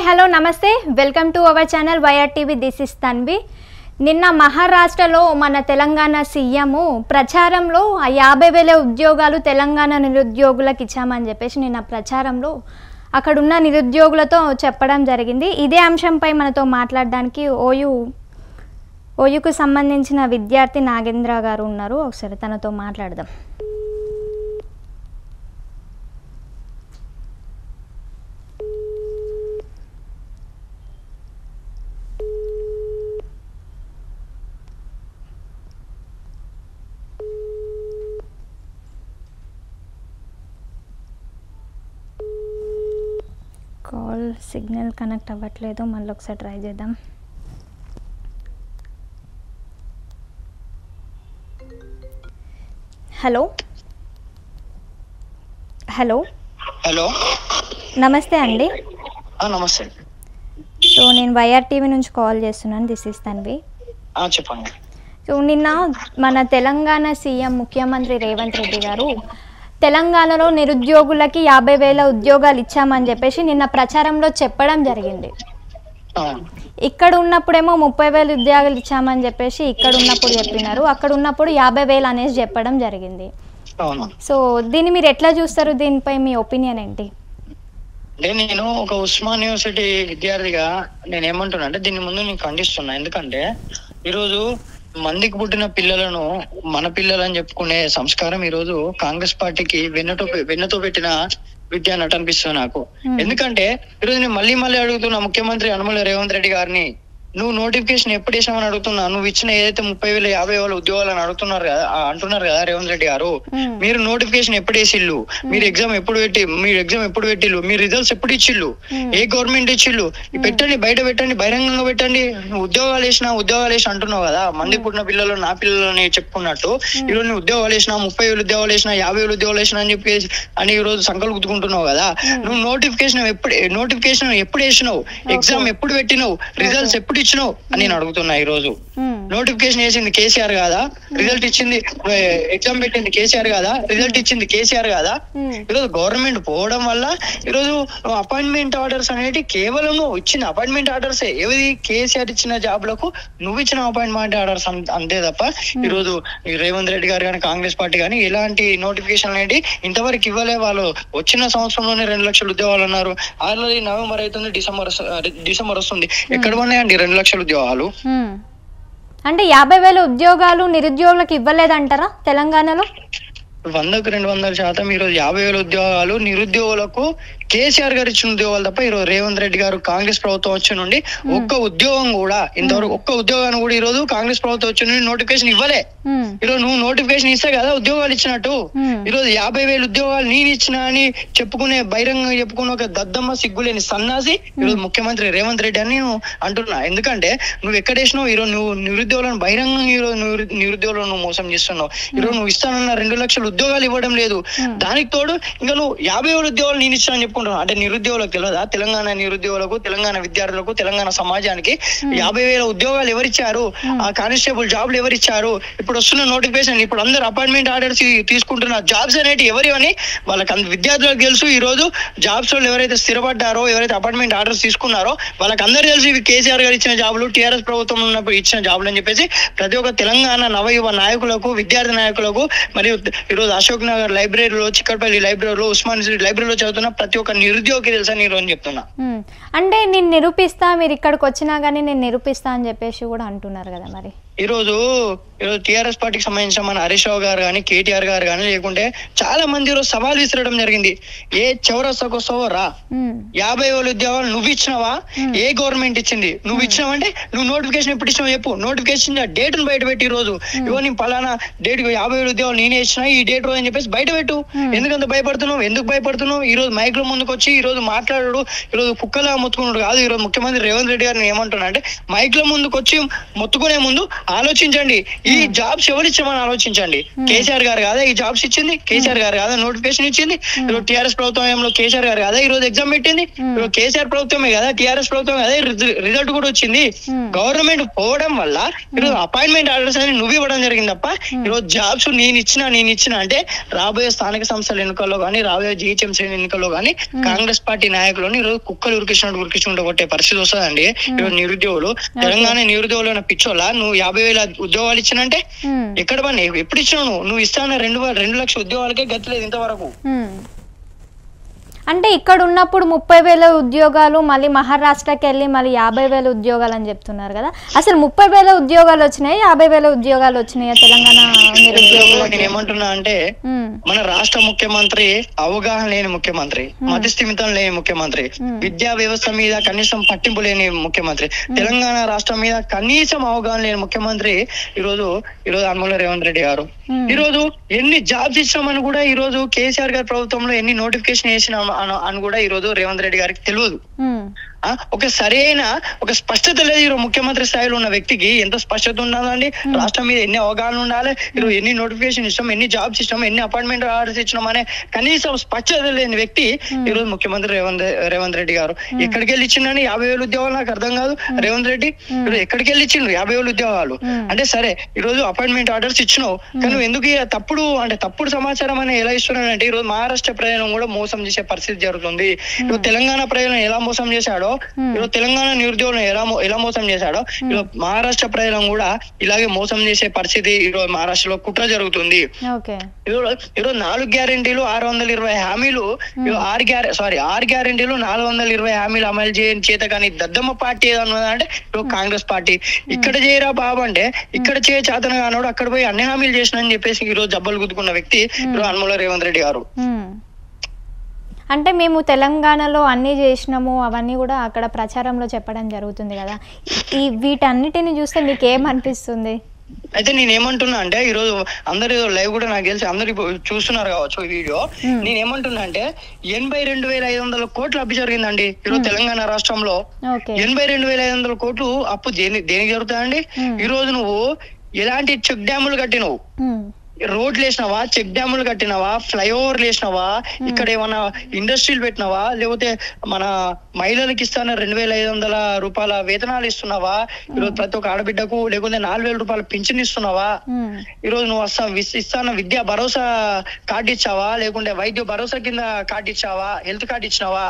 Hello నమస్తే welcome to our channel YR TV. This is Tanvi. నిన్న మహారాష్ట్రలో మన తెలంగాణ సీఎం ప్రచారంలో 50,000 ఉద్యోగాలు తెలంగాణ నిరుద్యోగులకు ఇచ్చామని చెప్పేసి నిన్న ప్రచారంలో అక్కడున్న నిరుద్యోగులతో చెప్పడం జరిగింది. ఇదే అంశంపై మనతో మాట్లాడడానికి ఓయూకు సంబంధించిన విద్యార్థి నాగేంద్ర గారు ఉన్నారు. ఒకసారి తనతో మాట్లాడదాం. కాల్ సిగ్నల్ కనెక్ట్ అవ్వట్లేదు, మళ్ళీ ఒకసారి ట్రై చేద్దాం. హలో హలో హలో నమస్తే అండి. నమస్తే. సో నేను వైఆర్ టీవీ నుంచి కాల్ చేస్తున్నాను. This is Tanvi. చెప్పండి. సో నిన్న మన తెలంగాణ సీఎం ముఖ్యమంత్రి రేవంత్ రెడ్డి గారు తెలంగాణలో నిరుద్యోగులకి 50,000 ఉద్యోగాలు ఇచ్చామని చెప్పేసి నిన్న ప్రచారంలో చెప్పడం జరిగింది. ఇక్కడ ఉన్నప్పుడేమో 30,000 ఉద్యోగాలు ఇచ్చామని చెప్పేసి ఇక్కడ ఉన్నప్పుడు చెప్పినారు, అక్కడ ఉన్నప్పుడు 50,000 అనేసి చెప్పడం జరిగింది. సో దీన్ని మీరు ఎట్లా చూస్తారు? దీనిపై మీ ఒపీనియన్ ఏంటి? అంటే నేను ఒక ఉస్మాన్ యూనివర్సిటీ విద్యార్థిగా నేను ఏమంటున్నా అంటే దీని ముందు నేను ఖండిస్తున్నా. ఎందుకంటే ఈరోజు మందికి పుట్టిన పిల్లలను మన పిల్లలని చెప్పుకునే సంస్కారం ఈరోజు కాంగ్రెస్ పార్టీకి వెన్నతో పెట్టిన విద్య అన్నట్టు అనిపిస్తుంది నాకు. ఎందుకంటే ఈరోజు నేను మళ్ళీ అడుగుతున్నా ముఖ్యమంత్రి యనమల రేవంత్ రెడ్డి గారిని, నువ్వు నోటిఫికేషన్ ఎప్పుడు వేసామని అడుగుతున్నా. నువ్వు ఇచ్చిన ఏదైతే 30,000 50,000 ఉద్యోగాలు అని అంటున్నారు కదా రేవంత్ రెడ్డి గారు, మీరు నోటిఫికేషన్ ఎప్పుడు వేసిల్లు, మీరు ఎగ్జామ్ ఎప్పుడు పెట్టిల్లు, మీ రిజల్ట్స్ ఎప్పుడు ఇచ్చిల్లు, ఏ గవర్నమెంట్ ఇచ్చిల్లు, పెట్టండి, బయట పెట్టండి, బహిరంగంగా పెట్టండి. నువ్వు ఉద్యోగాలు వేసినా అంటున్నావు కదా, మంది పుట్టిన పిల్లలు నా పిల్లలని చెప్పుకున్నట్టు ఈరోజు నువ్వు ఉద్యోగాలు వేసినా 30,000 ఉద్యోగాలు వేసినా 50,000 ఉద్యోగాలు వేసినా అని చెప్పేసి ఈ రోజు సంకలు గుర్తుకుంటున్నావు కదా. నువ్వు నోటిఫికేషన్ ఎప్పుడు వేసినావు, ఎగ్జామ్ ఎప్పుడు పెట్టినావు, రిజల్ట్స్ ఎప్పుడు ఇచ్చినావు అని నేను అడుగుతున్నా. ఈ రోజు నోటిఫికేషన్ వేసింది కేసీఆర్ కాదా, రిజల్ట్ ఇచ్చింది ఎగ్జామ్ పెట్టింది కేసీఆర్ కాదా, రిజల్ట్ ఇచ్చింది కేసీఆర్ కాదా? ఈరోజు గవర్నమెంట్ పోవడం వల్ల ఈరోజు అపాయింట్మెంట్ ఆర్డర్స్ అనేవి కేవలం నువ్వు ఇచ్చిన అపాయింట్మెంట్ ఆర్డర్స్ ఏది కేసీఆర్ ఇచ్చిన జాబ్లకు నువ్వు ఇచ్చిన అపాయింట్మెంట్ ఆర్డర్స్ అంతే తప్ప ఈరోజు రేవంత్ రెడ్డి గారు కానీ కాంగ్రెస్ పార్టీ కానీ ఎలాంటి నోటిఫికేషన్ అనేది ఇంతవరకు ఇవ్వలే. వాళ్ళు వచ్చిన సంవత్సరంలోనే 2 లక్షల ఉద్యోగాలు అన్నారు. ఆల్రెడీ నవంబర్ అవుతుంది, డిసెంబర్ వస్తుంది, ఎక్కడ ఉన్నాయండి 2 లక్షల ఉద్యోగాలు? అంటే 50,000 ఉద్యోగాలు నిరుద్యోగులకు ఇవ్వలేదంటారా తెలంగాణలో? 100కు 200% ఈరోజు 50,000 ఉద్యోగాలు నిరుద్యోగులకు కేసీఆర్ గారు ఇచ్చిన ఉద్యోగాలు తప్ప ఈరోజు రేవంత్ రెడ్డి గారు కాంగ్రెస్ ప్రభుత్వం వచ్చి నుండి ఒక్క ఉద్యోగం కూడా ఇంతవరకు ఒక్క ఉద్యోగాన్ని కూడా ఈరోజు కాంగ్రెస్ ప్రభుత్వం వచ్చి నుండి నోటిఫికేషన్ ఇవ్వలే. ఈరోజు నువ్వు నోటిఫికేషన్ ఇస్తే కదా ఉద్యోగాలు ఇచ్చినట్టు. ఈరోజు 50,000 ఉద్యోగాలు నేను ఇచ్చినా అని చెప్పుకునే బహిరంగంగా చెప్పుకునే ఒక దద్దమ్మ సిగ్గులేని సన్నాసి ఈరోజు ముఖ్యమంత్రి రేవంత్ రెడ్డి అని నేను అంటున్నా. ఎందుకంటే నువ్వు ఎక్కడేసినావు ఈరోజు నువ్వు నిరుద్యోగులను బహిరంగంగా ఈరోజు నిరుద్యోగులను నువ్వు మోసం చేస్తున్నావు. ఈరోజు నువ్వు ఇస్తానన్న 2 లక్షల ఉద్యోగాలు ఇవ్వడం లేదు. దానికి తోడు ఇంకా నువ్వు 50,000 ఉద్యోగాలు నేను ఇచ్చానని చెప్పుకుంటున్నావు. అంటే నిరుద్యోగులకు తెలియదా? తెలంగాణ నిరుద్యోగులకు, తెలంగాణ విద్యార్థులకు, తెలంగాణ సమాజానికి 50,000 ఉద్యోగాలు ఎవరిచ్చారు? ఆ కానిస్టేబుల్ జాబ్లు ఎవరిచ్చారు? ఇప్పుడు వస్తున్న నోటిఫికేషన్, ఇప్పుడు అందరు అపాయింట్మెంట్ ఆర్డర్స్ తీసుకుంటున్న జాబ్స్ అనేవి ఎవరి అని వాళ్ళకి విద్యార్థులకు తెలుసు. ఈ రోజు జాబ్స్ లో ఎవరైతే స్థిరపడ్డారో, ఎవరైతే అపాయింట్మెంట్ ఆర్డర్స్ తీసుకున్నారో వాళ్ళకి అందరూ తెలుసు ఇవి కేసీఆర్ గారు ఇచ్చిన జాబులు, టీఆర్ఎస్ ప్రభుత్వం ఉన్నప్పుడు ఇచ్చిన జాబులు అని చెప్పేసి ప్రతి ఒక్క తెలంగాణ నవయువ నాయకులకు, విద్యార్థి నాయకులకు, మరియు ఈరోజు అశోక్ నగర్ లైబ్రరీలో, చిక్కడపల్లి లైబ్రరీలో, ఉస్మాన్ లైబ్రరీలో చదువుతున్న ప్రతి ఒక్క నిరుద్యోగి తెలుసా నేను అని చెప్తున్నా. అంటే నేను నిరూపిస్తా, మీరు ఇక్కడికి వచ్చినా కానీ నేను నిరూపిస్తా అని చెప్పేసి కూడా అంటున్నారు కదా. మరి ఈరోజు టీఆర్ఎస్ పార్టీకి సంబంధించిన మన హరీష్ రావు గారు కానీ, కేటీఆర్ గారు కానీ, లేకుంటే చాలా మంది ఈరోజు సవాల్ విసిరడం జరిగింది. ఏ చౌరస్తాకు వస్తావో రా, 50,000 ఉద్యోగాలు నువ్వు ఇచ్చినావా? ఏ గవర్నమెంట్ ఇచ్చింది? నువ్వు ఇచ్చినావంటే నువ్వు నోటిఫికేషన్ ఎప్పుడు ఇచ్చినావు చెప్పు. నోటిఫికేషన్ డేట్ ను బయట పెట్టి ఈరోజు ఇవో నీ పలానా డేట్ 50,000 ఉద్యోగాలు నేనే ఇచ్చినా ఈ డేట్ రోజు అని చెప్పేసి బయట పెట్టు. ఎందుకంత భయపడుతున్నావు? ఎందుకు భయపడుతున్నావు? ఈ రోజు మైక్ లో ముందుకు వచ్చి ఈ రోజు మాట్లాడు, ఈరోజు కుక్కలా మొత్తుకున్నాడు కాదు. ఈరోజు ముఖ్యమంత్రి రేవంత్ రెడ్డి గారిని ఏమంటున్నా అంటే మైక్ లో ముందుకు వచ్చి మొత్తుకునే ముందు ఆలోచించండి. ఈ జాబ్స్ ఎవరు ఇచ్చామని ఆలోచించండి. కేసీఆర్ గారు కాదా ఈ జాబ్స్ ఇచ్చింది? కేసీఆర్ గారు కాదా నోటిఫికేషన్ ఇచ్చింది? ఈరోజు టీఆర్ఎస్ ప్రభుత్వంలో కేసీఆర్ గారు కాదా ఈ రోజు ఎగ్జామ్ పెట్టింది? ఈరోజు కేసీఆర్ ప్రభుత్వమే కదా, టీఆర్ఎస్ ప్రభుత్వం కదా రిజల్ట్ కూడా వచ్చింది. గవర్నమెంట్ పోవడం వల్ల ఈరోజు అపాయింట్మెంట్ ఆర్డర్స్ అని నువ్వు ఇవ్వడం జరిగింది తప్ప ఈరోజు జాబ్స్ నేను ఇచ్చిన అంటే రాబోయే స్థానిక సంస్థల ఎన్నికల్లో కానీ రాబోయే జిహెచ్ఎంసీ ఎన్నికల్లో కానీ కాంగ్రెస్ పార్టీ నాయకులను ఈరోజు కుక్కలు ఉరికించుకుంటూ కొట్టే పరిస్థితి వస్తుందండి. ఈరోజు నిరుద్యోగులు తెలంగాణ నిరుద్యోగులు పిచ్చోళ్ళ నువ్వు 50,000 ఉద్యోగాలు ఇచ్చినంటే ఎక్కడ పని ఎప్పుడు ఇచ్చినావు? నువ్వు ఇస్తాన 2 లక్షల ఉద్యోగాలకే గతి లేదు ఇంతవరకు. అంటే ఇక్కడ ఉన్నప్పుడు 30,000 ఉద్యోగాలు, మళ్ళీ మహారాష్ట్రకి వెళ్ళి మళ్ళీ 50,000 ఉద్యోగాలు అని చెప్తున్నారు కదా. అసలు 30,000 ఉద్యోగాలు వచ్చినాయి, 50,000 ఉద్యోగాలు వచ్చినాయా తెలంగాణ నిరుద్యోగులు? నేను ఏమంటున్నా అంటే మన రాష్ట్ర ముఖ్యమంత్రి అవగాహన లేని ముఖ్యమంత్రి, మతిస్థిమితం లేని ముఖ్యమంత్రి, విద్యా వ్యవస్థ మీద కనీసం పట్టింపు లేని ముఖ్యమంత్రి, తెలంగాణ రాష్ట్రం మీద కనీసం అవగాహన లేని ముఖ్యమంత్రి ఈరోజు యనమల రేవంత్ రెడ్డి గారు. ఈరోజు ఎన్ని జాబ్స్ ఇచ్చినామని కూడా ఈరోజు కేసీఆర్ గారి ప్రభుత్వంలో ఎన్ని నోటిఫికేషన్ వేసినా అని కూడా ఈరోజు రేవంత్ రెడ్డి గారికి తెలియదు. ఒక సరైన ఒక స్పష్టత లేదు. ఈరోజు ముఖ్యమంత్రి స్థాయిలో ఉన్న వ్యక్తికి ఎంత స్పష్టత ఉండాలండి? రాష్ట్రం మీద ఎన్ని అవగాహన ఉండాలి? ఈరోజు ఎన్ని నోటిఫికేషన్ ఇస్తాం, ఎన్ని జాబ్స్ ఇస్తాం, ఎన్ని అపాయింట్మెంట్ ఆర్డర్స్ ఇచ్చినాం అనే కనీసం స్పష్టత లేని వ్యక్తి ఈరోజు ముఖ్యమంత్రి రేవంత్ రెడ్డి గారు. ఎక్కడికి వెళ్ళి ఇచ్చిండని 50,000 ఉద్యోగాలు? నాకు అర్థం కాదు. రేవంత్ రెడ్డి ఈరోజు ఎక్కడికి వెళ్ళి ఇచ్చిండు 50,000 ఉద్యోగాలు? అంటే సరే ఈరోజు అపాయింట్మెంట్ ఆర్డర్స్ ఇచ్చినావు, కానీ నువ్వు ఎందుకు తప్పుడు సమాచారం అని ఎలా ఇస్తున్నాడు అంటే ఈరోజు మహారాష్ట్ర ప్రజలను కూడా మోసం చేసే పరిస్థితి జరుగుతుంది. ఈరోజు తెలంగాణ ప్రజలను ఎలా మోసం చేశాడో, ఈరోజు తెలంగాణ నిరుద్యోగులను ఎలా మోసం చేశాడో ఈరోజు మహారాష్ట్ర ప్రజలను కూడా ఇలాగే మోసం చేసే పరిస్థితి ఈరోజు మహారాష్ట్రలో కుట్ర జరుగుతుంది. ఈరోజు 4 గ్యారెంటీలు 620 హామీలు, 6 గ్యారెంటీలు 420 హామీలు అమలు చేయని చేత కానీ దద్దమ్మ పార్టీ ఏదన్నదంటే కాంగ్రెస్ పార్టీ. ఇక్కడ చేయరా బాబు అంటే ఇక్కడ చేతన కానోడు అక్కడ పోయి అన్ని హామీలు చేసిన అని చెప్పేసి ఈరోజు జబ్బలు గుద్దుకున్న వ్యక్తి యనమల రేవంత్ రెడ్డి గారు. అంటే మేము తెలంగాణలో అన్ని చేసినాము అవన్నీ కూడా అక్కడ ప్రచారంలో చెప్పడం జరుగుతుంది కదా. వీటన్నిటిని చూస్తే మీకు ఏమనిపిస్తుంది? అయితే నేనేమంటున్నా అంటే ఈరోజు అందరు లైవ్ కూడా నాకు తెలిసి అందరు చూస్తున్నారు కావచ్చు ఈ వీడియో. నేనేమంటున్నా అంటే 82,500 కోట్లు అప్పు జరిగిందండి ఈరోజు తెలంగాణ రాష్ట్రంలో. 82,500 కోట్లు అప్పు దేనికి జరుగుతాయండి? ఈ రోజు నువ్వు ఎలాంటి చెక్ డ్యాములు కట్టినవు, రోడ్లు వేసినావా, చెక్ డ్యాములు కట్టినవా, ఫ్లైఓవర్లు వేసినావా, ఇక్కడ ఏమన్నా ఇండస్ట్రీలు పెట్టినావా, లేకపోతే మన మహిళలకు ఇస్తాన 2,500 రూపాయల వేతనాలు ఇస్తున్నావా, ఈరోజు ప్రతి ఒక్క ఆడబిడ్డకు లేకపోతే 4,000 రూపాయల పింఛన్ ఇస్తున్నావా, ఈరోజు నువ్వు ఇస్తాన విద్యా భరోసా కార్డు ఇచ్చావా, లేకుంటే వైద్య భరోసా కింద కార్డు ఇచ్చావా, హెల్త్ కార్డు ఇచ్చినావా?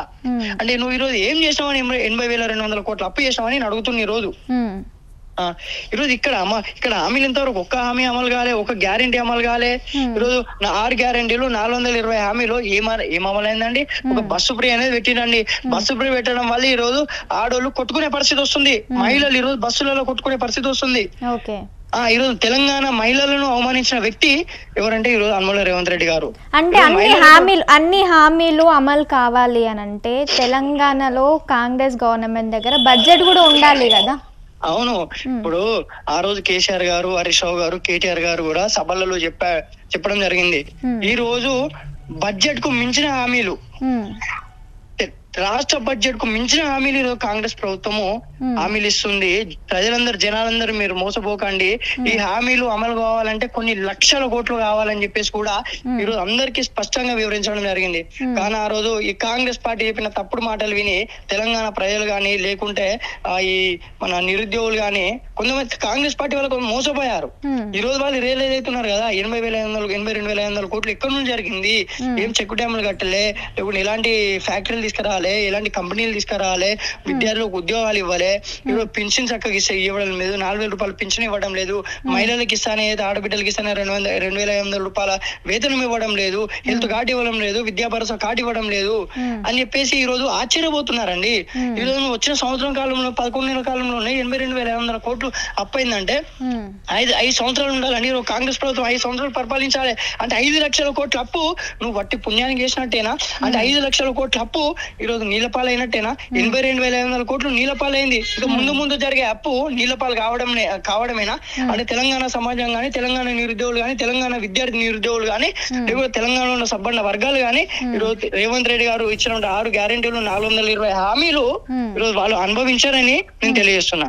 అంటే నువ్వు ఈరోజు ఏం చేసినావని 80,200 కోట్లు అప్పు చేసినావని నేను అడుగుతున్నా ఈరోజు. ఈరోజు ఇక్కడ హామీలు ఇంతవరకు ఒక్క హామీ అమలు కాలే, ఒక గ్యారెంటీ అమలు కాలే. ఈరోజు 6 గ్యారెంటీలు 420 హామీలు ఏం అమలైందండి? ఒక బస్సు ఫ్రీ అనేది పెట్టినండి. బస్సు ఫ్రీ పెట్టడం వల్ల ఈ రోజు ఆడోళ్ళు కొట్టుకునే పరిస్థితి వస్తుంది, మహిళలు ఈ రోజు బస్సులలో కొట్టుకునే పరిస్థితి వస్తుంది. ఈరోజు తెలంగాణ మహిళలను అవమానించిన వ్యక్తి ఎవరంటే ఈరోజు యనమల రేవంత్ రెడ్డి గారు. అంటే అన్ని హామీలు అమలు కావాలి అని అంటే తెలంగాణలో కాంగ్రెస్ గవర్నమెంట్ దగ్గర బడ్జెట్ కూడా ఉండాలి కదా. అవును, ఇప్పుడు ఆ రోజు కేసీఆర్ గారు, హరీష్ రావు గారు, కేటీఆర్ గారు కూడా సభలలో చెప్పడం జరిగింది. ఈ రోజు బడ్జెట్ కు మించిన హామీలు, రాష్ట్ర బడ్జెట్ కు మించిన హామీలు కాంగ్రెస్ ప్రభుత్వము హామీలు ఇస్తుంది. జనాలందరూ మీరు మోసపోకండి, ఈ హామీలు అమలు కావాలంటే కొన్ని లక్షల కోట్లు కావాలని చెప్పేసి కూడా ఈరోజు అందరికీ స్పష్టంగా వివరించడం జరిగింది. కానీ ఆ రోజు ఈ కాంగ్రెస్ పార్టీ చెప్పిన తప్పుడు మాటలు విని తెలంగాణ ప్రజలు గాని లేకుంటే ఈ మన నిరుద్యోగులు గాని కొంతమంది కాంగ్రెస్ పార్టీ వాళ్ళకు మోసపోయారు. ఈ రోజు వాళ్ళు రియలైజ్ అవుతున్నారు కదా 82,500 కోట్లు ఎక్కడి నుంచి జరిగింది, ఏం చెక్ డ్యాములు కట్టలే, లేకుంటే ఎలాంటి ఫ్యాక్టరీలు తీసుకురావాలి, ఎలాంటి కంపెనీలు తీసుకురావాలి, విద్యార్థులకు ఉద్యోగాలు ఇవ్వాలి, ఇప్పుడు పెన్షన్ చక్కగా ఇవ్వడం లేదు, 4,000 రూపాయలు పెన్షన్ ఇవ్వడం లేదు, మహిళలకు ఇస్తానే ఆడబిడ్డలకి ఇస్తానే 2,500 రూపాయల వేతనం ఇవ్వడం లేదు, హెల్త్ కార్డు ఇవ్వడం లేదు, విద్యా భరోసా కార్డు ఇవ్వడం లేదు అని చెప్పేసి ఈ రోజు ఆశ్చర్యపోతున్నారండి. ఈ రోజు వచ్చిన సంవత్సరం కాలంలో 11 నెలల కాలంలోనే 82,500 కోట్లు అప్పైందంటే 5 సంవత్సరాలు ఉండాలండి. కాంగ్రెస్ ప్రభుత్వం 5 సంవత్సరాలు పరిపాలించాలి అంటే 5 లక్షల కోట్ల అప్పు నువ్వు వట్టి పుణ్యానికి చేసినట్టేనా? అంటే 5 లక్షల కోట్ల అప్పు ఈరోజు నీలపాలైనట్టేనా? 82,500 కోట్లు నీలపాలైంది. ఇక ముందు జరిగే అప్పు నీలపాలు కావడమేనా? అంటే తెలంగాణ సమాజం గానీ, తెలంగాణ నిరుద్యోగులు గానీ, తెలంగాణ విద్యార్థి నిరుద్యోగులు గానీ, లేకపోతే తెలంగాణలో ఉన్న సబ్బండ వర్గాలు గానీ ఈరోజు రేవంత్ రెడ్డి గారు ఇచ్చిన 6 గ్యారెంటీలు 420 హామీలు ఈరోజు వాళ్ళు అనుభవించారని నేను తెలియజేస్తున్నా.